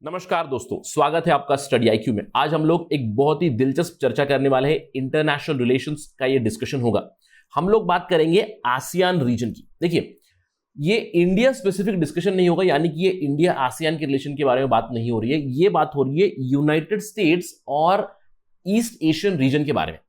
नमस्कार दोस्तों, स्वागत है आपका स्टडी आईक्यू में। आज हम लोग एक बहुत ही दिलचस्प चर्चा करने वाले हैं। इंटरनेशनल रिलेशंस का ये डिस्कशन होगा। हम लोग बात करेंगे आसियान रीजन की। देखिए, ये इंडिया स्पेसिफिक डिस्कशन नहीं होगा, यानी कि ये इंडिया आसियान के रिलेशन के बारे में बात नहीं हो रही है। ये बात हो रही है यूनाइटेड स्टेट्स और ईस्ट एशियन रीजन के बारे में।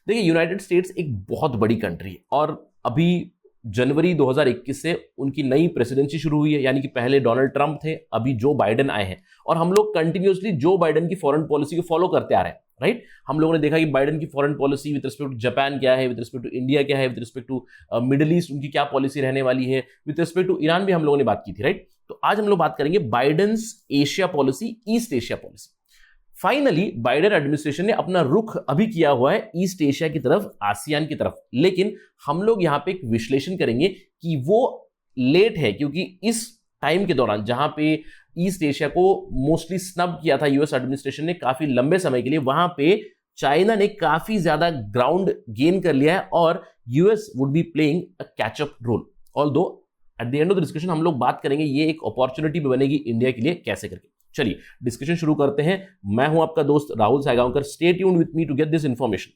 देखिए, यूनाइटेड स्टेट्स एक बहुत बड़ी कंट्री है और अभी जनवरी 2021 से उनकी नई प्रेसिडेंसी शुरू हुई है, यानी कि पहले डोनाल्ड ट्रंप थे, अभी जो बाइडेन आए हैं और हम लोग कंटिन्यूअसली जो बाइडेन की फॉरेन पॉलिसी को फॉलो करते आ रहे हैं। राइट, हम लोगों ने देखा कि बाइडेन की foreign policy with respect to Japan क्या है, विद रिस्पेक्ट टू इंडिया क्या है, with respect to Middle East उनकी क्या पॉलिसी रहने वाली है, विद रिस्पेक्ट टू ईरान भी हम लोगों ने बात की थी। राइट, तो आज हम लोग बात करेंगे Biden's Asia policy, East Asia policy. Finally Biden administration ने अपना रुख अभी किया हुआ है ईस्ट एशिया की तरफ, आसियान की तरफ, लेकिन हम लोग यहां पे एक विश्लेषण करेंगे कि वो लेट है, क्योंकि इस टाइम के दौरान जहां पे ईस्ट एशिया को मोस्टली स्नब किया था यूएस एडमिनिस्ट्रेशन ने काफी लंबे समय के लिए, वहां पे चाइना ने काफी ज्यादा ग्राउंड गेन कर लिया है और US would be playing a catch up role. Although at the end of the discussion हम लोग बात करेंगे ये एक अपॉर्चुनिटी भी बनेगी इंडिया के लिए कैसे करके। चलिए डिस्कशन शुरू करते हैं। मैं हूं आपका दोस्त Rahul Saigaonkar. Stay tuned with me to get this information.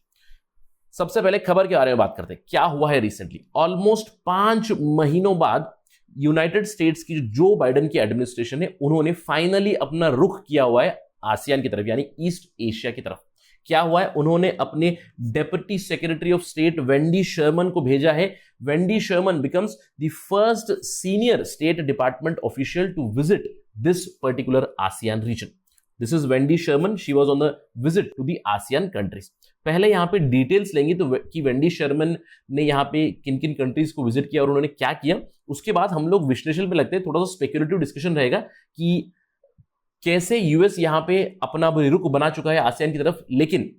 सबसे पहले खबर के बारे में बात करते हैं, क्या हुआ है रिसेंटली। ऑलमोस्ट 5 महीनों बाद यूनाइटेड स्टेट्स की जो बाइडेन की एडमिनिस्ट्रेशन है, उन्होंने फाइनली अपना रुख किया हुआ है आसियान की तरफ, यानी ईस्ट एशिया की तरफ। क्या हुआ है, उन्होंने अपने deputy secretary of state Wendy Sherman को भेजा है। Wendy Sherman becomes the first senior state department official to visit this particular ASEAN region. This is Wendy Sherman. She was on the visit to the ASEAN countries. पहले यहाँ पे details लेंगे तो कि Wendy Sharman ने यहाँ पे किन किन कंट्रीज को विजिट किया और उन्होंने क्या किया। उसके बाद हम लोग विश्लेषण पे लगते हैं, थोड़ा सा स्पेक्युलेटिव डिस्कशन रहेगा कि कैसे यूएस यहाँ पे अपना रुख बना चुका है आसियान की तरफ, लेकिन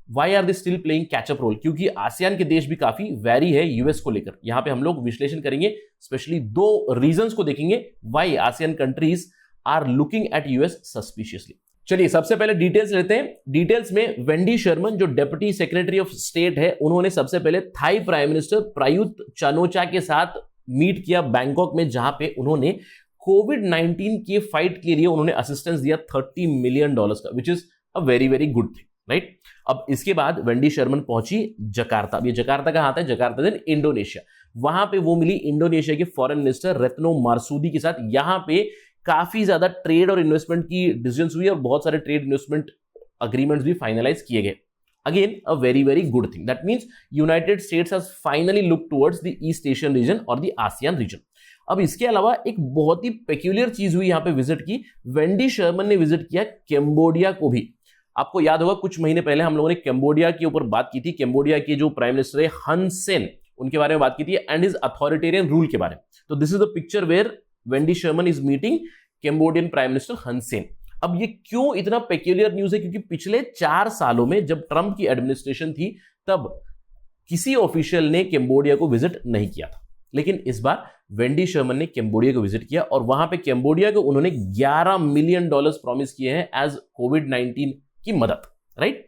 why are they still playing catch up role, क्योंकि आसियान के देश भी काफी वैरी है यूएस को लेकर। यहाँ पे हम लोग विश्लेषण करेंगे, स्पेशली 2 रीजंस को देखेंगे why ASEAN countries are looking at US suspiciously. चलिए सबसे पहले डिटेल्स लेते हैं। डिटेल्स में वेंडी शर्मन जो डेप्यूटी सेक्रेटरी ऑफ स्टेट है, उन्होंने सबसे पहले थाई प्राइम मिनिस्टर प्रयुत चान-ओ-चा के साथ मीट किया बैंकॉक में, जहां पे उन्होंने कोविड-19 के फाइट के लिए उन्होंने असिस्टेंस दिया $30 मिलियन का, which is a very very good thing. Right, अब इसके बाद वेंडी शर्मन पहुंची जकार्ता। अब ये जकार्ता कहां आता है? जकार्ता दिन इंडोनेशिया। वहां पे वो मिली इंडोनेशिया के फॉरेन मिनिस्टर रेतनो मारसूदी के साथ। यहां पे काफी ज्यादा ट्रेड और इन्वेस्टमेंट की डिसीजंस हुई और बहुत सारे ट्रेड इन्वेस्टमेंट अग्रीमेंट्स भी फाइनलाइज किए गए। Again a very very good thing. That means United States has finally look towards the East Asian reason और द आसियान रीजन। अब इसके अलावा एक बहुत ही पेक्यूलियर चीज हुई, यहां पे विजिट की वेंडी शर्मन ने विजिट किया कैम्बोडिया को भी। आपको याद होगा कुछ महीने पहले हम लोगों ने कैम्बोडिया के ऊपर बात की थी, कैम्बोडिया के जो प्राइम मिनिस्टर है हन सेन, उनके बारे में बात की थी एंड हिज अथॉरिटेरियन रूल के बारे में। तो this is the picture where Wendy Sherman is meeting Cambodian prime minister Hun Sen. अब ये क्यों इतना पेक्यूलियर न्यूज है? क्योंकि पिछले 4 सालों में जब ट्रंप की एडमिनिस्ट्रेशन थी, तब किसी ऑफिशियल ने कैम्बोडिया को विजिट नहीं किया था, लेकिन इस बार वेंडी शर्मन ने कैम्बोडिया को विजिट किया और वहां पे कैम्बोडिया को उन्होंने $11 मिलियन प्रॉमिस किए हैं एज कोविड-19 की मदद। राइट,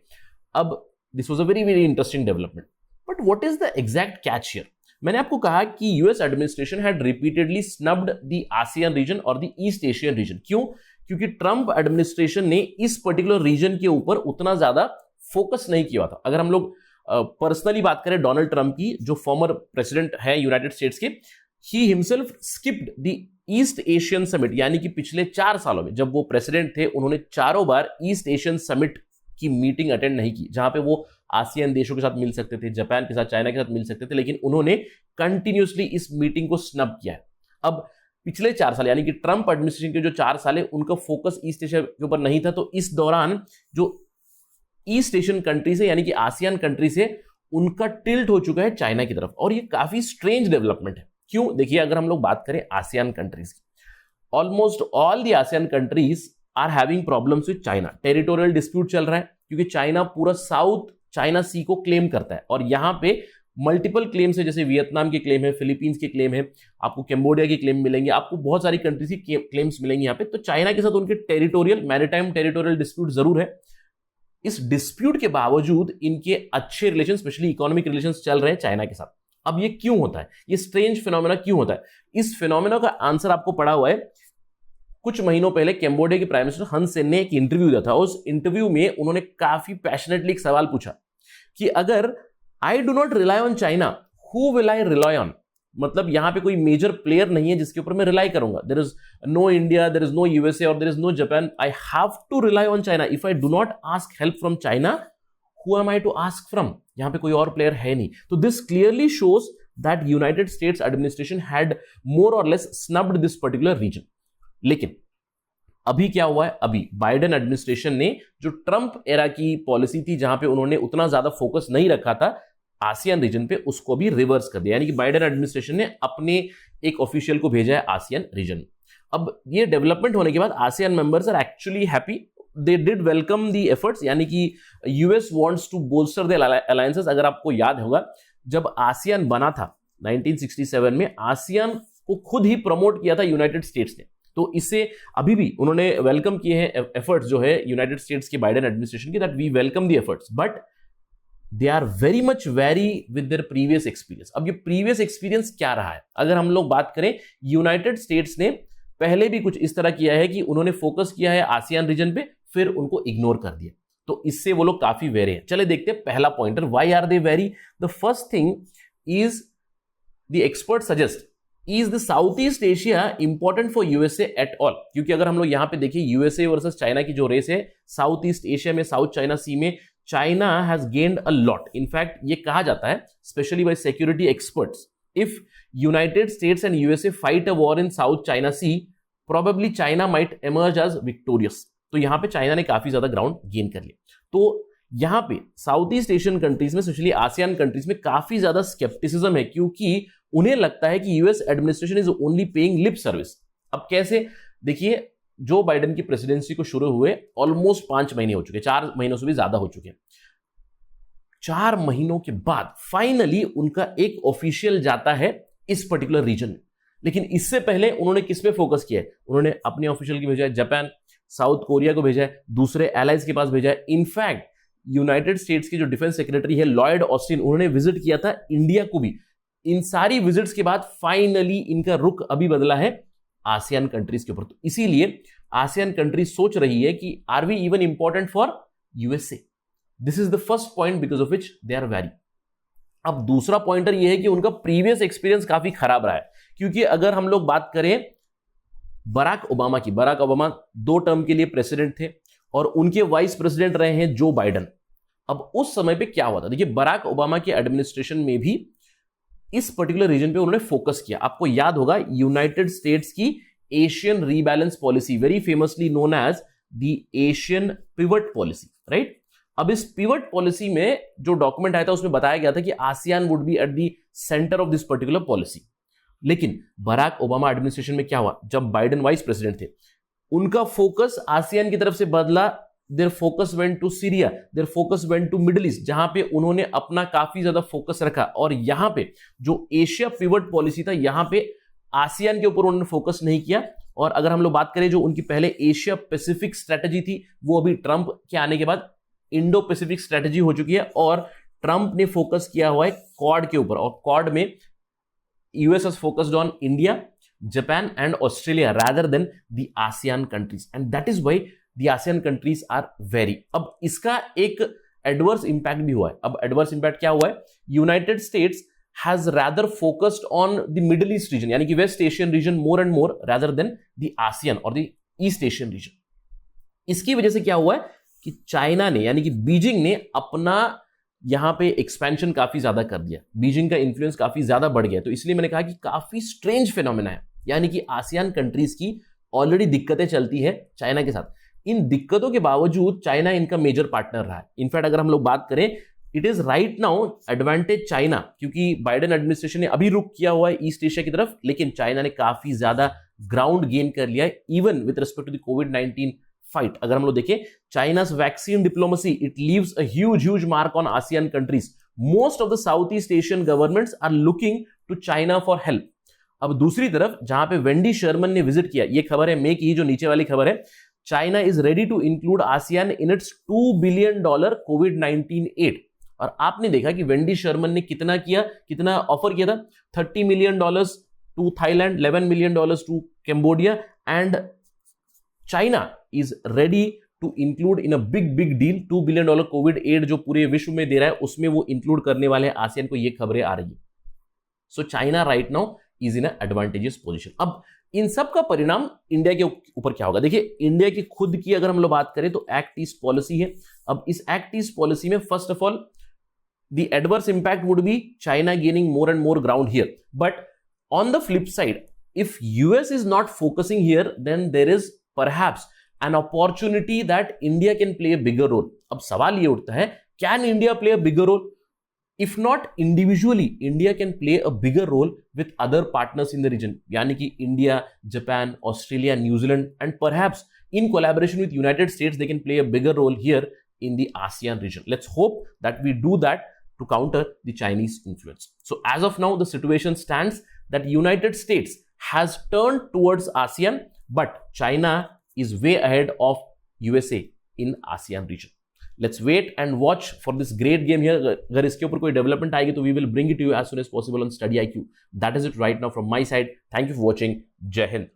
अब this was a very very interesting development, but what is the exact catch here? मैंने आपको कहा कि US administration had repeatedly snubbed the ASEAN region और द ईस्ट एशियन रीजन। क्यों? क्योंकि ट्रंप एडमिनिस्ट्रेशन ने इस पर्टिकुलर रीजन के ऊपर उतना ज्यादा फोकस नहीं किया था। अगर हम लोग पर्सनली बात करें डोनाल्ड ट्रंप की, जो फॉर्मर प्रेसिडेंट है यूनाइटेड स्टेट्स के, he himself skipped the East Asian summit, यानी कि पिछले 4 सालों में जब वो प्रेसिडेंट थे, उन्होंने 4 बार ईस्ट एशियन समिट की मीटिंग अटेंड नहीं की, जहां पे वो आसियान देशों के साथ मिल सकते थे, जापान के साथ, चाइना के साथ मिल सकते थे, लेकिन उन्होंने कंटिन्यूअसली इस मीटिंग को स्नब किया है। अब पिछले 4 साल, यानी कि ट्रंप एडमिनिस्ट्रेशन के जो 4 साल है, उनका फोकस ईस्ट एशिया के ऊपर नहीं था। तो इस दौरान जो ईस्ट एशियन कंट्रीज है, यानी कि आसियान कंट्रीज है, उनका टिल्ट हो चुका है चाइना की तरफ, और ये काफी स्ट्रेंज डेवलपमेंट है। क्यों? देखिए, अगर हम लोग बात करें आसियान कंट्रीज की, almost all the ASEAN countries are having problems with China. Territorial dispute चल रहा है, क्योंकि चाइना पूरा साउथ चाइना सी को क्लेम करता है और यहां पे मल्टीपल क्लेम्स है, जैसे वियतनाम के क्लेम है, फिलीपींस के क्लेम है, आपको कैम्बोडिया के क्लेम मिलेंगे, आपको बहुत सारी कंट्रीज की क्लेम्स मिलेंगे यहाँ पे। तो चाइना के साथ उनके टेरिटोरियल, मैरीटाइम टेरिटोरियल डिस्प्यूट जरूर है। इस डिस्प्यूट के बावजूद इनके अच्छे रिलेशन, स्पेशली इकोनॉमिक रिलेशन चल रहे हैं चाइना के साथ। अब ये क्यों होता है? ये स्ट्रेंज फिनोमेना क्यों होता है? इस फिनोमेना का आंसर आपको पड़ा हुआ है कुछ महीनों पहले कैम्बोडिया के प्राइम मिनिस्टर हन सेन ने एक इंटरव्यू दिया था। उस इंटरव्यू में उन्होंने काफी पैशनेटली एक सवाल पूछा कि अगर आई do not rely on China, who will I rely on? मतलब यहां पे कोई मेजर प्लेयर नहीं है जिसके ऊपर मैं रिलाई करूंगा। There is no India, there is no USA और there is no Japan. I have to rely on China. If I do not ask help from China, who am I to ask from? यहां पे कोई और player है नहीं। तो this clearly shows that United States administration had more or less snubbed this particular region. लेकिन अभी क्या हुआ है? अभी बाइडेन एडमिनिस्ट्रेशन ने जो ट्रंप एरा की पॉलिसी थी, जहां पे उन्होंने उतना ज्यादा फोकस नहीं रखा था आसियान रीजन पे, उसको भी रिवर्स कर दिया। यानी कि बाइडेन एडमिनिस्ट्रेशन ने अपने एक ऑफिशियल को भेजा है आसियान रीजन। अब ये डेवलपमेंट होने के बाद ASEAN members are actually happy. They did welcome the efforts, यानी कि US wants to bolster the alliances. अगर आपको याद होगा, जब आसियान बना था 1967 में, आसियान को खुद ही प्रमोट किया था यूनाइटेड स्टेट्स ने। तो इससे अभी भी उन्होंने वेलकम किए हैं एफर्ट्स जो है यूनाइटेड स्टेट्स के बाइडेन एडमिनिस्ट्रेशन की, that we welcome the efforts, but they are very much wary with their previous experience. अब ये प्रीवियस एक्सपीरियंस क्या रहा है? अगर हम लोग बात करें, यूनाइटेड स्टेट्स ने पहले भी कुछ इस तरह किया है कि उन्होंने फोकस किया है आसियान रीजन पे, फिर उनको इग्नोर कर दिया। तो इससे वो लोग काफी वेरे हैं। चले देखते हैं पहला pointer, why are they wary? The first thing is the expert suggest, is the South East Asia important for USA at all? क्योंकि अगर हम लोग यहां पे देखिए, यूएसए वर्सेस चाइना की जो रेस है साउथ ईस्ट एशिया में, साउथ चाइना सी में, China has gained a lot. In fact ये कहा जाता है, specially by security experts, if United States and USA fight a war in South China Sea, probably China might emerge as victorious. तो यहां पे China ने काफी ज्यादा ग्राउंड गेन कर लिया। तो यहां पे साउथ ईस्ट एशियन कंट्रीज में, स्पेशली आसियान कंट्रीज में, काफी ज्यादा स्केप्टिसिज्म है, क्योंकि उन्हें लगता है कि US administration is only paying lip service. अब कैसे? देखिए, जो बाइडेन की प्रेसिडेंसी को शुरू हुए ऑलमोस्ट 5 महीने हो चुके, 4 महीनों से भी ज्यादा हो चुके हैं। 4 महीनों के बाद फाइनली उनका एक ऑफिशियल जाता है इस पर्टिकुलर रीजन में। लेकिन इससे पहले उन्होंने किस पे फोकस किया है? उन्होंने अपने ऑफिशियल की भेजा है जापान, साउथ कोरिया को भेजा है, दूसरे एलाइज के पास भेजा है। इनफैक्ट यूनाइटेड स्टेट्स के जो डिफेंस सेक्रेटरी है लॉयड ऑस्टिन, उन्होंने विजिट किया था इंडिया को भी। इन सारी विजिट्स के बाद फाइनली इनका रुख अभी बदला है आसियान कंट्रीज के ऊपर। तो इसीलिए आसियान कंट्रीज सोच रही है कि are we even important for USA? This is the first point because of which they are wary. अब दूसरा पॉइंटर यह है कि उनका प्रीवियस एक्सपीरियंस काफी खराब रहा है, क्योंकि अगर हम लोग बात करें बराक ओबामा की, बराक ओबामा 2 टर्म के लिए प्रेसिडेंट थे और उनके वाइस प्रेसिडेंट रहे हैं जो बाइडेन। अब उस समय पे क्या हुआ था? देखिए, बराक ओबामा के एडमिनिस्ट्रेशन में भी इस पर्टिकुलर रीजन पे उन्होंने फोकस किया। आपको याद होगा, यूनाइटेड स्टेट्स की Asian rebalance policy, very famously known as the Asian pivot policy, right? अब इस पिवट पॉलिसी में जो डॉक्यूमेंट आया था, उसमें बताया गया था कि ASEAN would be at the centre of this particular policy. लेकिन बराक ओबामा एडमिनिस्ट्रेशन में क्या हुआ? जब बाइडेन वाइस प्रेसिडेंट थे, उनका फोकस आसियान की तरफ से बदला। Their focus went to Syria, their focus went to Middle East, जहां पे उन्होंने अपना काफी ज्यादा फोकस रखा। और यहां पे जो एशिया पिवट पॉलिसी था, यहां पे आसियान के ऊपर उन्होंने फोकस नहीं किया। और अगर हम लोग बात करें, जो उनकी पहले एशिया पैसिफिक स्ट्रेटेजी थी, वो अभी ट्रंप के आने के बाद इंडो पैसिफिक स्ट्रेटेजी हो चुकी है। और ट्रंप ने फोकस किया हुआ है क्वाड के ऊपर, और क्वाड में US has focused on India, Japan and Australia rather than the ASEAN countries, and that is why the ASEAN countries are wary. अब इसका एक एडवर्स इंपैक्ट भी हुआ है। अब एडवर्स इंपैक्ट क्या हुआ है? United States has rather focused on the Middle East region, यानी कि West Asian region more and more rather than the ASEAN और द ईस्ट एशियन रीजन। इसकी वजह से क्या हुआ है कि चाइना ने, यानी कि बीजिंग ने अपना यहां पे एक्सपेंशन काफी ज्यादा कर दिया, बीजिंग का इन्फ्लुएंस काफी ज्यादा बढ़ गया। तो इसलिए मैंने कहा कि काफी स्ट्रेंज फिनोमेना है, यानी कि आसियान कंट्रीज की ऑलरेडी दिक्कतें चलती है चाइना के साथ। इन दिक्कतों के बावजूद चाइना इनका मेजर पार्टनर रहा है। इनफैक्ट अगर हम लोग बात करें, it is right now advantage China, क्योंकि बाइडेन एडमिनिस्ट्रेशन ने अभी रुक किया हुआ है ईस्ट एशिया की तरफ, लेकिन चाइना ने काफी ज्यादा ग्राउंड गेन कर लिया है, even with respect to the कोविड-19 फाइट। अगर हम लोग देखें, China's vaccine diplomacy, it leaves a huge mark on ASEAN countries. Most of the South East Asian governments are looking to China for help. अब दूसरी तरफ जहां पे वेंडी शर्मन ने विजिट किया, ये खबर है मे की, जो नीचे वाली खबर है, China is ready to include ASEAN in its $2 billion कोविड-19 एड। और आपने देखा कि वेंडी शर्मन ने कितना किया, कितना ऑफर किया था, $30 million to Thailand, $11 million to Cambodia and China is ready to include in a big deal. $2 billion COVID aid जो पूरे विश्व में दे रहा है उसमें वो इंक्लूड करने वाले हैं आसियान को, ये खबरें आ रही है। So China right now is in advantageous position. अब इन सब का परिणाम इंडिया के ऊपर क्या होगा? देखिए, इंडिया की खुद की अगर हम लोग बात करें तो एक्ट ईस्ट पॉलिसी है। अब इस एक्ट ईस्ट पॉलिसी में first of all the adverse impact would be China gaining more and more ground here, but on the flip side if US is not focusing here, then there is perhaps an opportunity that India can play a bigger role. अब सवाल ये उठता है, can India play a bigger role? If not individually, India can play a bigger role with other partners in the region. यानी कि India, Japan, Australia, New Zealand, and perhaps in collaboration with United States, they can play a bigger role here in the ASEAN region. Let's hope that we do that to counter the Chinese influence. So as of now, the situation stands that United States has turned towards ASEAN, but China is way ahead of USA in ASEAN region. Let's wait and watch for this great game here. अगर इसके ऊपर कोई development आएगी तो we will bring it to you as soon as possible on Study IQ. That is it right now from my side. Thank you for watching. Jai Hind.